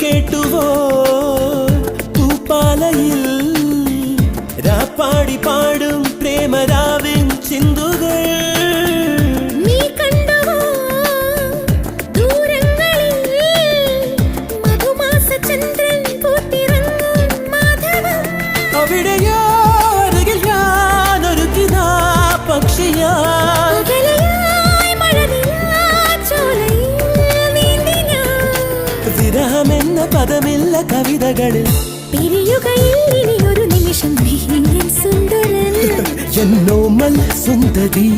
കേട്ടുവോ പൂപ്പാലയിൽ രാപ്പാടി പാടും പ്രേമരാവിൻ ചിന്തുകൾ വിരഹമെന്ന പദമില്ല കവിതകളിൽ പിരിയുകയിൽ ഒരു നിമിഷം സുന്ദരൻ എന്നോമൽ സുന്ദരി